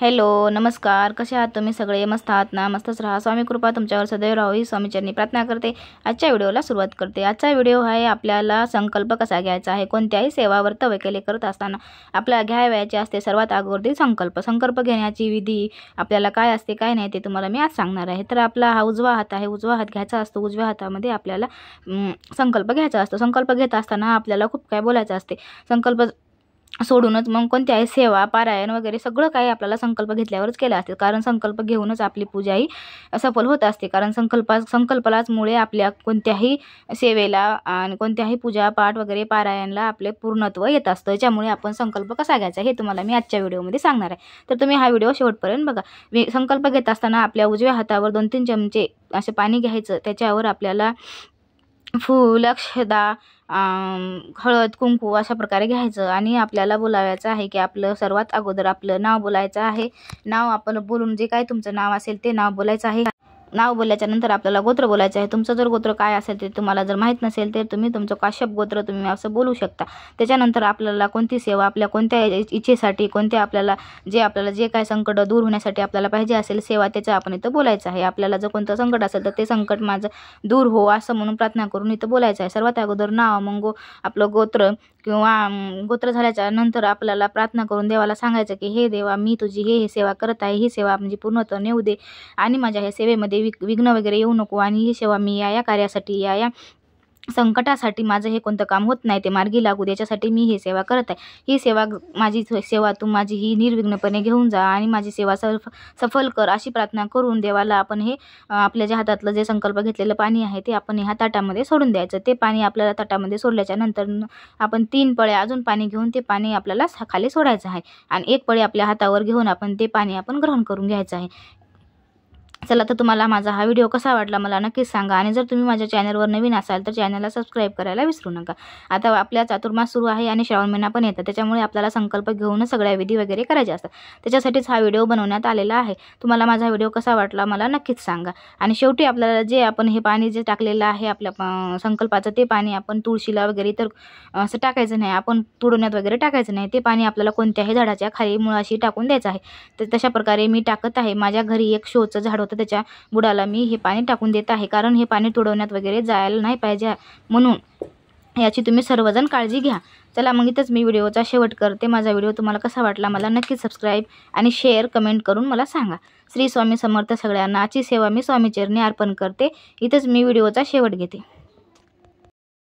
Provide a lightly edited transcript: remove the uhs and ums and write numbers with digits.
Hello नमस्कार, कसे आहात तुम्ही सगळे? मस्त आहात ना? मस्तच राहा. स्वामी कृपा तुमच्यावर सदैव राहो ही स्वामीचरणी प्रार्थना करते. आजच्या व्हिडिओला सुरुवात करते. आजचा व्हिडिओ आहे आपल्याला संकल्प कसा घ्यायचा आहे. कोणत्याही सेवा तवकेले करत असताना आपल्याला घ्यावयाचे असते सर्वात अगोदर संकल्प घेण्याची विधी आपल्याला काय असते काय नाही ते तुम्हाला मी आज सांगणार आहे. तर आपला हा उजवा हात आहे, उजवा हात घ्यायचा असतो. उजव्या हातामध्ये आपल्याला संकल्प घ्यायचा असतो. संकल्प घेत असताना आपल्याला खूप काय बोलायचं असते. संकल्प सोडूनच मग कोणत्याही सेवा पारायण वगैरे सगळं काही आपल्याला संकल्प घेतल्यावरच केलं असते. कारण संकल्प घेऊनच आपली पूजा ही सफल होत असते. कारण संकल्पालाच मुळे आपल्या कोणत्याही सेवेला आणि कोणत्याही पूजा पाठ वगैरे पारायणला आपले पूर्णत्व येत असतं. त्याच्यामुळे आपण संकल्प कसा घ्यायचा हे तुम्हाला मी आजच्या व्हिडिओमध्ये सांगणार आहे. तर तुम्ही हा व्हिडिओ शेवटपर्यंत बघा. संकल्प घेत असताना आपल्या उजव्या हातावर 2-3 चमचे असे पाणी घ्यायचं. त्याच्यावर आपल्याला फूल, अक्षदा, हळद, कुंकू अशा प्रकारे घ्यायचं आणि आपल्याला बोलावायचं आहे की आपलं सर्वात अगोदर आपलं नाव बोलायचं आहे. नाव आपण बोलून जे काय तुमचं नाव असेल ते नाव बोलायचं आहे. नाव बोलल्याच्या नंतर आपल्याला गोत्र बोलायचं आहे. तुमचं जर गोत्र काय असेल ते तुम्हाला जर माहीत नसेल तर तुम्ही तुमचं काश्यप गोत्र तुम्ही असं बोलू शकता. त्याच्यानंतर आपल्याला कोणती सेवा आपल्या कोणत्या इच्छेसाठी आपल्याला जे काय संकट दूर होण्यासाठी आपल्याला पाहिजे असेल सेवा त्याचं आपण इथं बोलायचं आहे. आपल्याला जर कोणतं संकट असेल तर ते संकट माझं दूर हो असं म्हणून प्रार्थना करून इथं बोलायचं आहे. सर्वात अगोदर नाव, मग आपलं गोत्र किंवा गोत्र झाल्याच्या नंतर आपल्याला प्रार्थना करून देवाला सांगायचं की हे देवा मी तुझी हे सेवा करत आहे. ही सेवा म्हणजे पूर्णत्व नेऊ दे आणि माझ्या ह्या सेवेमध्ये विघ्न वगैरे येऊ नको आणि ही सेवा मी या कार्यासाठी या संकटासाठी माझं हे कोणतं काम होत नाही ते मार्गी लागू याच्यासाठी मी ही सेवा करत आहे. ही सेवा माझी सेवा तू माझी ही निर्विघ्नपणे घेऊन जा आणि माझी सेवा सफल कर अशी प्रार्थना करून देवाला आपण हे आपल्या ज्या हातातलं जे संकल्प घेतलेलं पाणी आहे ते आपण ह्या ताटामध्ये सोडून द्यायचं. ते पाणी आपल्याला ताटामध्ये सोडल्याच्या नंतर आपण 3 पळ्या अजून पाणी घेऊन ते पाणी आपल्याला खाली सोडायचं आहे आणि 1 पळी आपल्या हातावर घेऊन आपण ते पाणी आपण ग्रहण करून घ्यायचं आहे. चला तर तुम्हाला माझा हा व्हिडिओ कसा वाटला मला नक्कीच सांगा आणि जर तुम्ही माझ्या चॅनलवर नवीन असाल तर चॅनलला सबस्क्राईब करायला विसरू नका. आता आपल्या चातुर्मास सुरू आहे आणि श्रावण महिना पण येतो. त्याच्यामुळे आपल्याला संकल्प घेऊनच सगळ्या विधी वगैरे करायचे असतात. त्याच्यासाठीच हा व्हिडिओ बनवण्यात आलेला आहे. तुम्हाला माझा व्हिडिओ कसा वाटला मला नक्कीच सांगा. आणि शेवटी आपल्याला जे आपण हे पाणी जे टाकलेलं आहे आपल्या संकल्पाचं ते पाणी आपण तुळशीला वगैरे तर असं टाकायचं नाही. आपण तुडवण्यात वगैरे टाकायचं नाही. ते पाणी आपल्याला कोणत्याही झाडाच्या खाली मुळाशी टाकून द्यायचं आहे. तर तशा प्रकारे मी टाकत आहे. माझ्या घरी एक शोचं झाड होतं त्याच्या बुडाला मी हे पाणी टाकून देत आहे. कारण हे पाणी तुडवण्यात वगैरे जायला नाही पाहिजे म्हणून याची तुम्ही सर्वजण काळजी घ्या. चला मग इथंच मी व्हिडिओचा शेवट करते. माझा व्हिडिओ तुम्हाला कसा वाटला मला नक्कीच सबस्क्राईब आणि शेअर कमेंट करून मला सांगा. श्री स्वामी समर्थ सगळ्यांना. आजची सेवा मी स्वामीचरणी अर्पण करते. इथंच मी व्हिडिओचा शेवट घेते.